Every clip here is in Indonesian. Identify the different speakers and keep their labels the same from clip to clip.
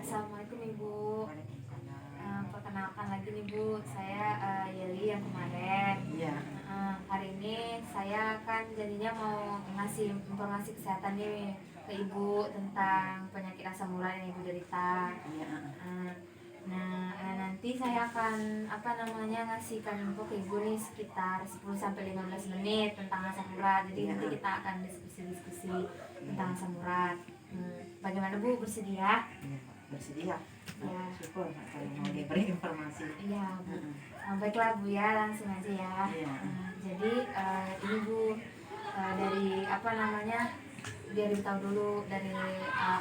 Speaker 1: Assalamualaikum Ibu.
Speaker 2: Waalaikumsalam.
Speaker 1: Perkenalkan lagi nih Bu, saya Yeli yang kemarin.
Speaker 2: Iya.
Speaker 1: Hari ini saya kan jadinya mau ngasih informasi kesehatan nih ke Ibu tentang penyakit asam urat yang Ibu derita.
Speaker 2: Iya.
Speaker 1: Nanti saya akan ngasihkan info ke Ibu nih sekitar 10 sampai 15 menit tentang asam urat. Jadi
Speaker 2: Iya.
Speaker 1: nanti kita akan diskusi tentang asam urat. Bagaimana Bu, bersedia?
Speaker 2: Iya, bersedia.
Speaker 1: Ya.
Speaker 2: Syukur kalau mau diberi informasi.
Speaker 1: Iya Bu. Baiklah Bu ya, langsung aja ya.
Speaker 2: Iya.
Speaker 1: Jadi ini Bu, biar Ibu tahu dulu dari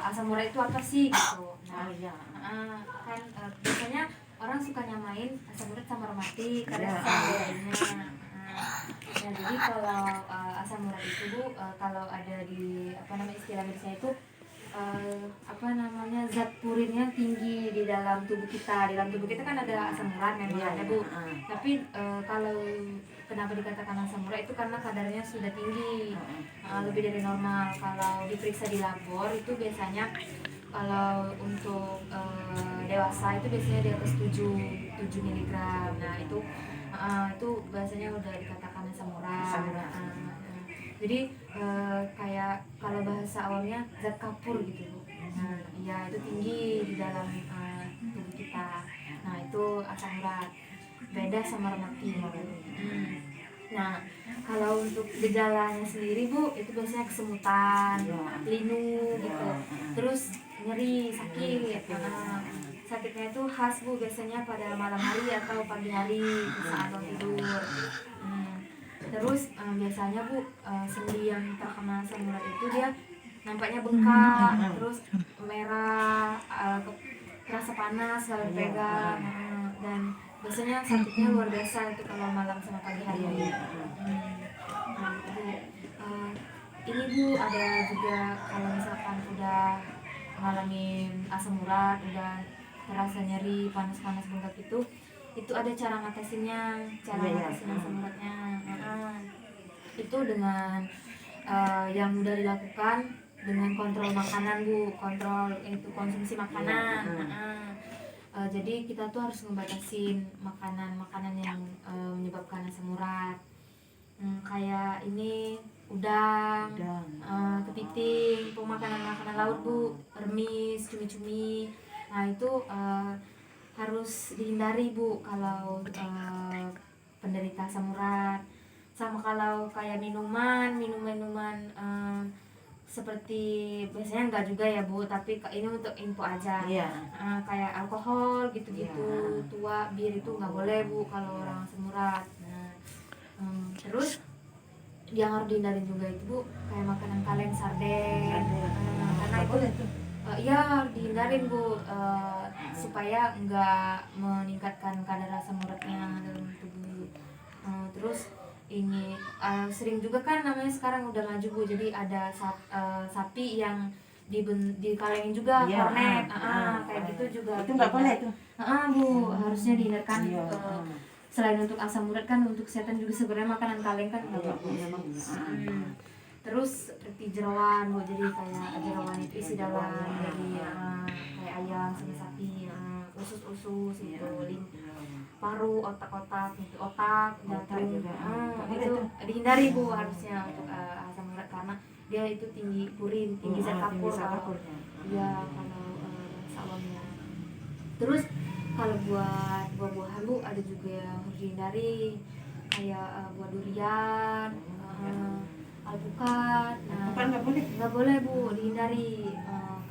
Speaker 1: asam urat itu apa sih gitu.
Speaker 2: Oh iya.
Speaker 1: Biasanya orang suka nyamain asam urat sama rematik karena
Speaker 2: Iya.
Speaker 1: bedanya. Jadi kalau asam urat itu Bu, kalau ada di istilah medisnya itu zat purinnya tinggi di dalam tubuh kita. Di dalam tubuh kita kan ada asam urat memang ada Bu. Tapi kalau kenapa dikatakan asam urat itu karena kadarnya sudah tinggi, lebih dari normal. Kalau diperiksa di labor itu biasanya kalau untuk dewasa itu biasanya di atas 7 mg. Nah itu biasanya udah dikatakan asam urat. Jadi kayak kalau bahasa awalnya zat kapur gitu Bu. Ya itu tinggi di dalam tubuh kita. Nah itu asam urat. Beda sama rematik. Nah kalau untuk gejalanya sendiri Bu, itu biasanya kesemutan, linu gitu. Terus nyeri, sakit. Sakitnya itu khas Bu, biasanya pada malam hari atau pagi hari saat mau tidur. Terus biasanya Bu, sendi yang terkena asam urat itu dia nampaknya bengkak, terus merah, terasa panas kalau dipegang, dan biasanya sakitnya luar biasa itu kalau malam sama pagi hari. Ini Bu, ada juga kalau misalkan udah ngalamin asam urat, udah terasa nyeri, panas-panas bengkak itu ada cara ngatasinnya, ngatasin asam uratnya. Itu dengan yang mudah dilakukan dengan kontrol makanan Bu, kontrol itu konsumsi makanan. Jadi kita tuh harus ngebatasin makanan yang menyebabkan asam urat. Kayak ini udang, kepiting, makanan laut Bu, remis, cumi-cumi. Nah itu harus dihindari Bu kalau penderita asam urat. Sama kalau kayak minuman seperti biasanya enggak juga ya Bu, tapi ini untuk info aja. Kayak alkohol gitu-gitu, tua, bir itu nggak boleh Bu kalau orang asam urat. Terus yang harus dihindari juga itu Bu, kayak makanan kaleng, sarden, karena itu harus dihindarin Bu, supaya nggak meningkatkan kadar asam uratnya dalam tubuh. Terus ini sering juga kan namanya sekarang udah maju Bu, jadi ada sapi yang dikalengin juga, kornet, kayak gitu juga.
Speaker 2: Itu nggak boleh tuh.
Speaker 1: Bu, harusnya dihindarkan. Selain untuk asam urat kan untuk kesehatan juga sebenarnya makanan kaleng kan nggak bagus. Terus seperti jeroan Bu, jadi kayak jeroan itu isi dalam dari kayak ayam sama sapi, usus itu, paru, otak gitu, jantung, itu dihindari Bu harusnya untuk asam urat karena dia itu tinggi purin, tinggi zat kapur. Iya, kalau salonnya. Terus kalau buat buah-buahan Bu, ada juga yang harus dihindari kayak buah durian, alpukat. Nggak boleh Bu, dihindari.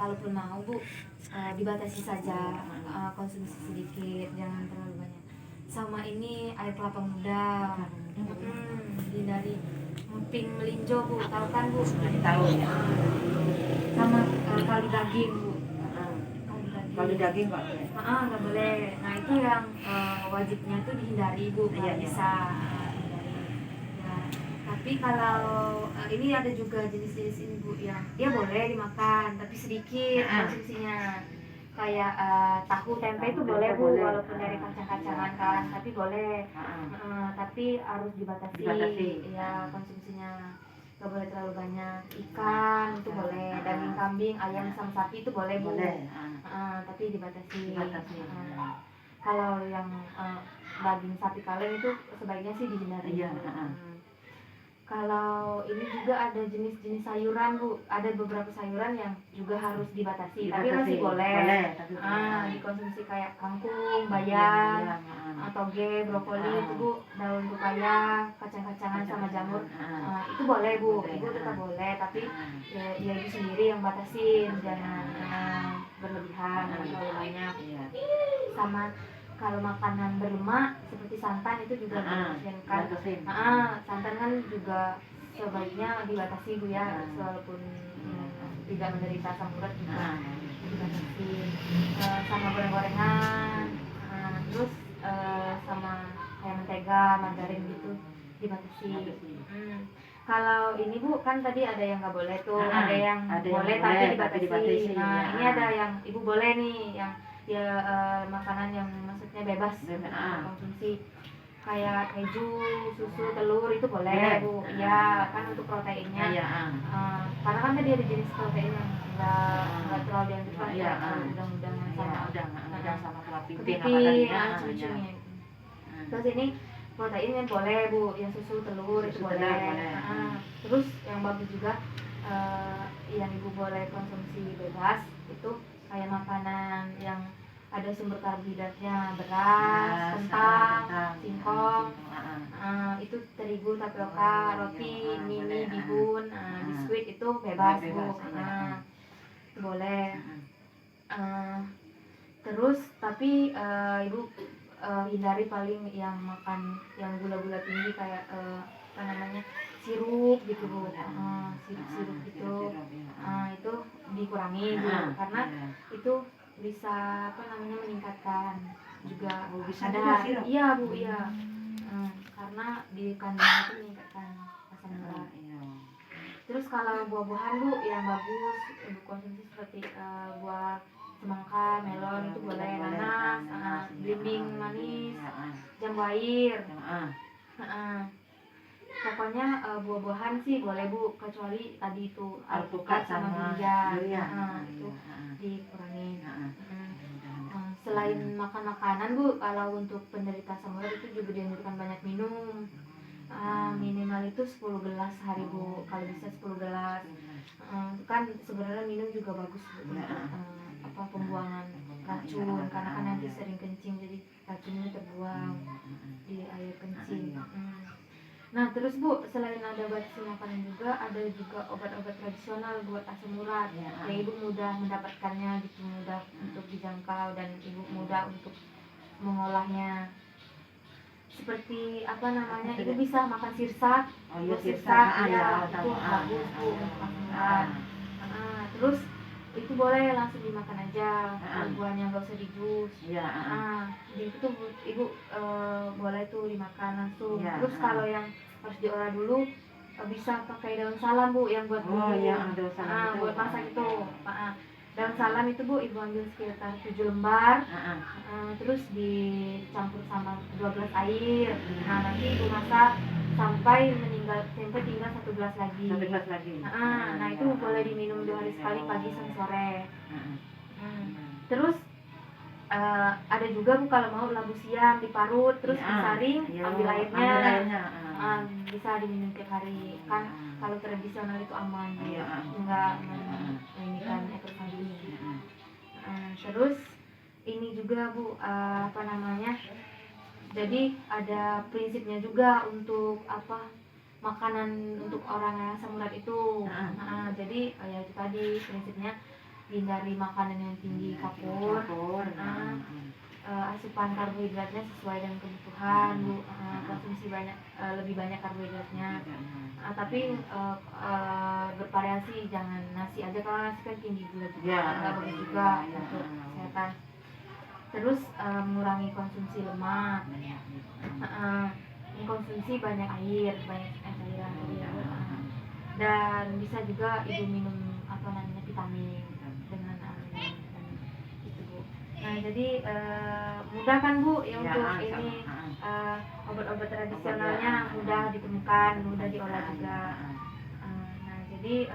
Speaker 1: Kalaupun mau Bu, dibatasi saja, konsumsi sedikit, jangan terlalu banyak. Sama ini air kelapa muda, dihindari. Emping melinjo Bu, tahu kan Bu?
Speaker 2: Tahu ya.
Speaker 1: Sama kaldu daging Bu.
Speaker 2: Kalau daging nggak boleh.
Speaker 1: Nggak boleh. Nah itu yang wajibnya itu dihindari Bu, kalau bisa. Nah, tapi kalau ini ada juga jenis-jenis ini Bu yang dia boleh dimakan tapi sedikit konsumsinya. Kayak tahu tempe itu boleh Bu, walaupun dari kacang-kacangan kan, tapi boleh. Tapi harus dibatasi. Ya konsumsinya. Gak boleh terlalu banyak. Ikan itu boleh, daging kambing, ayam sama sapi itu boleh Bu. Tapi dibatasi.
Speaker 2: Dibatasi.
Speaker 1: Kalau yang daging sapi kaleng itu sebaiknya sih dihindari.
Speaker 2: Iya.
Speaker 1: Kalau ini juga ada jenis-jenis sayuran Bu, ada beberapa sayuran yang juga harus dibatasi, tapi masih boleh.
Speaker 2: Tapi
Speaker 1: Dikonsumsi kayak kangkung, bayam, toge, brokoli itu Bu, daun pepaya, kacang-kacangan sama jamur, itu boleh Bu, Ibu tetap boleh, tapi ya Ibu sendiri yang batasin, jangan berlebihan, terlalu banyak. Sama kalau makanan berlemak seperti santan itu juga dibatasikan. Santan kan juga sebaiknya dibatasi Bu ya, walaupun tidak menderita asam urat juga dibatasi. Sama goreng-gorengan, terus sama kayak mentega, margarin gitu dibatasi. Kalau ini Bu kan tadi ada yang nggak boleh tuh, ada yang boleh tapi dibatasi. Nah ini ada yang Ibu boleh nih, yang ya makanan yang maksudnya bebas konsumsi, kayak keju, susu, telur itu boleh Bu. Ya kan untuk proteinnya. Karena kan tadi ada jenis protein yang nggak terlalu dianjurkan, udang sama kepiting, cumi-cumi. Terus ini proteinnya boleh Bu, yang susu, telur itu boleh. Terus yang bagus juga yang Ibu boleh konsumsi bebas itu kayak makanan yang ada sumber karbohidratnya, beras, kentang, singkong, itu terigu, tapioka, roti, mie, bihun, biskuit itu bebas Bu, itu boleh. Terus tapi Ibu hindari paling yang makan yang gula-gula tinggi kayak apa namanya, sirup gitu Bu, sirup gitu, itu dikurangi Bu, karena itu bisa apa namanya meningkatkan juga kadar. Iya Bu, iya. Karena di kandungan itu meningkatkan asam urat. Terus kalau buah-buahan Bu yang bagus Ibu konsumsi seperti buah semangka, melon itu boleh, nanas, belimbing manis, jambu air. Pokoknya buah-buahan sih boleh Bu, kecuali tadi itu alpukat sama durian. Itu dikurangi. Selain makan makanan Bu, kalau untuk penderita asam urat itu juga dianjurkan banyak minum. Minimal itu 10 gelas sehari Bu, kalau bisa 10 gelas. Kan sebenarnya minum juga bagus Bu, untuk pembuangan racun, karena kan nanti sering kencing jadi racunnya terbuang di air kencing. Nah terus Bu, selain ada batasi makanan juga ada juga obat-obat tradisional buat asam urat, yang Ibu mudah mendapatkannya gitu, mudah untuk dijangkau dan Ibu mudah untuk mengolahnya. Seperti apa namanya, Ibu bisa makan sirsak, sirsak ya, itu bagus Bu untuk asam urat. Terus itu boleh langsung dimakan aja, buahnya nggak usah dijus. Itu tuh Ibu boleh tuh dimakan langsung. Terus kalau yang harus diolah dulu bisa pakai daun salam Bu, yang buat buat masak itu. Daun salam itu Bu Ibu ambil sekitar 7 lembar, terus dicampur sama 2 gelas air. Nanti Ibu masak sampai tinggal 1 gelas lagi. Nah itu boleh diminum 2 hari sekali, pagi sama sore. Terus ada juga Bu kalau mau labu siam diparut terus disaring, ambil airnya, bisa diminum tiap hari. Kan kalau tradisional itu aman, enggak menginginkan efek samping. Terus ini juga Bu, apa namanya, jadi ada prinsipnya juga untuk makanan untuk orang yang asam urat itu. Jadi ya itu tadi prinsipnya, hindari makanan yang tinggi kapur, asupan karbohidratnya sesuai dengan kebutuhan Bu, konsumsi lebih banyak karbohidratnya, tapi bervariasi, jangan nasi aja, kalau nasi kan tinggi gula juga, nggak bagus juga untuk kesehatan. Terus mengurangi konsumsi lemak, mengkonsumsi banyak air, cairan, dan bisa juga Ibu minum vitamin dengan gitu Bu. Nah jadi mudah kan Bu ya untuk ini obat-obat tradisionalnya mudah ditemukan, mudah diolah juga. Nah jadi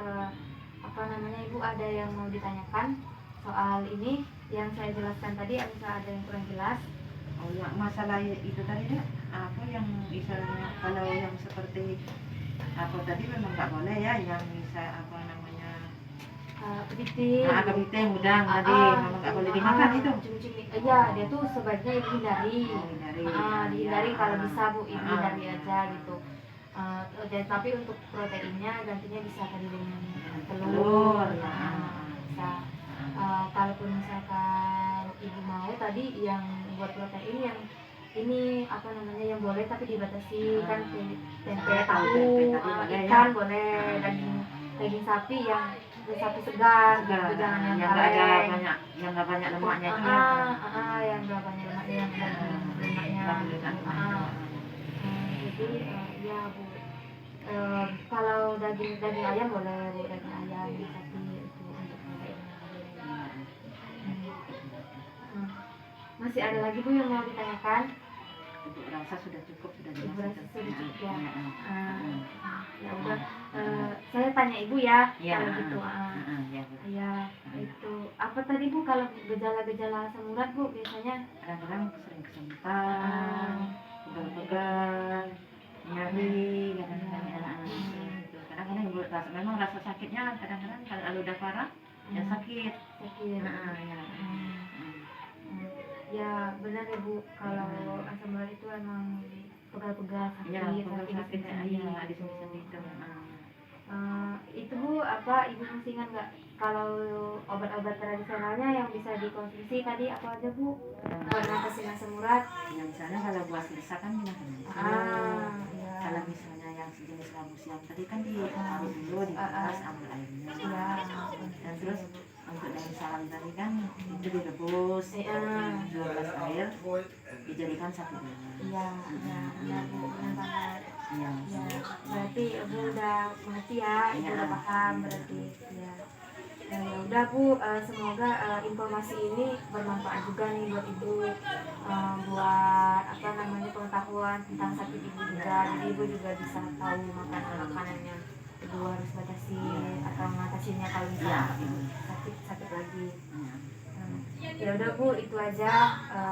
Speaker 1: Ibu ada yang mau ditanyakan soal ini? yang saya jelaskan tadi, apakah ada yang kurang jelas?
Speaker 2: Oh ya, masalah itu tadi Dek, apa yang misalnya kalau yang seperti apa tadi memang nggak boleh ya, yang misal apa namanya
Speaker 1: Kepiting.
Speaker 2: kepiting udang tadi memang nggak boleh dimakan itu.
Speaker 1: Cumi-cumi. Iya, dia tuh sebaiknya ibu hindari.
Speaker 2: Oh, hindari.
Speaker 1: Dihindari
Speaker 2: Ya.
Speaker 1: kalau bisa bu, ibu hindari aja
Speaker 2: Ya.
Speaker 1: gitu. Dan tapi untuk proteinnya gantinya bisa tadi dengan telur.
Speaker 2: Telur, ya.
Speaker 1: Bisa. Kalaupun misalkan ibu mau tadi yang buat protein yang ini apa namanya yang boleh tapi dibatasi kan tempe, tahu, ikan boleh, daging sapi yang sapi segar, gitu, jangan yang
Speaker 2: nggak ada
Speaker 1: kaleng.
Speaker 2: banyak, yang nggak banyak lemaknya itu.
Speaker 1: Yang nggak banyak lemaknya, yang lemaknya. Jadi ya bu, kalau daging ayam boleh bu, daging ayam, sapi itu untuk protein. Masih ada lagi bu yang mau ditanyakan?
Speaker 2: Ibu rasa sudah cukup, sudah
Speaker 1: Ibu
Speaker 2: jelas.
Speaker 1: rasa sudah cukup ya. Ya
Speaker 2: Ya.
Speaker 1: udah, saya tanya ibu ya,
Speaker 2: Ya.
Speaker 1: kalau gitu.
Speaker 2: Ya.
Speaker 1: Ya itu apa tadi bu, kalau gejala-gejala asam urat bu biasanya?
Speaker 2: Kadang-kadang sering kesentan, pegal-pegal, nyeri, kadang-kadang gitu. Kadang-kadang ibu memang rasa sakitnya kadang-kadang kalau udah parah ya sakit. Ya.
Speaker 1: Ya benar ya bu, kalau asam urat itu emang pegal-pegal sakit,
Speaker 2: Ya,
Speaker 1: sakit
Speaker 2: di sendi itu.
Speaker 1: Itu bu, apa ibu masih ingat nggak kalau obat-obat tradisionalnya yang bisa dikonsumsi tadi apa aja bu buat ngatasin asam urat?
Speaker 2: Ya misalnya kalau buat sisa kan dimakan.
Speaker 1: Ya.
Speaker 2: Kalau misalnya yang sejenis labu siam tadi kan ditaruh dulu di atas, ambil airnya.
Speaker 1: Ya.
Speaker 2: Dan terus untuk daun salam tadi kan itu direbus 12 air, dijadikan 1 bulan.
Speaker 1: Iya, benar bu, benar banget.
Speaker 2: Iya.
Speaker 1: Ya, berarti ibu udah mengerti ya, ibu udah paham berarti. Ya. Ya udah bu, semoga informasi ini bermanfaat juga nih buat ibu, buat apa namanya pengetahuan tentang sakit ibu juga. Jadi ibu juga bisa tahu makanan yang ibu harus batasi atau mengatasinya kalau misalnya ibu sakit lagi. Ya udah bu, itu aja.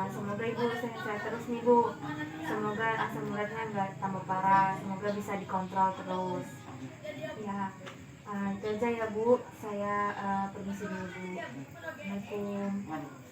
Speaker 1: Semoga ibu sehat terus nih bu. Semoga asam uratnya nggak tambah parah. Semoga bisa dikontrol terus. Ya. Itu aja ya bu, saya permisi dulu bu. Assalamualaikum.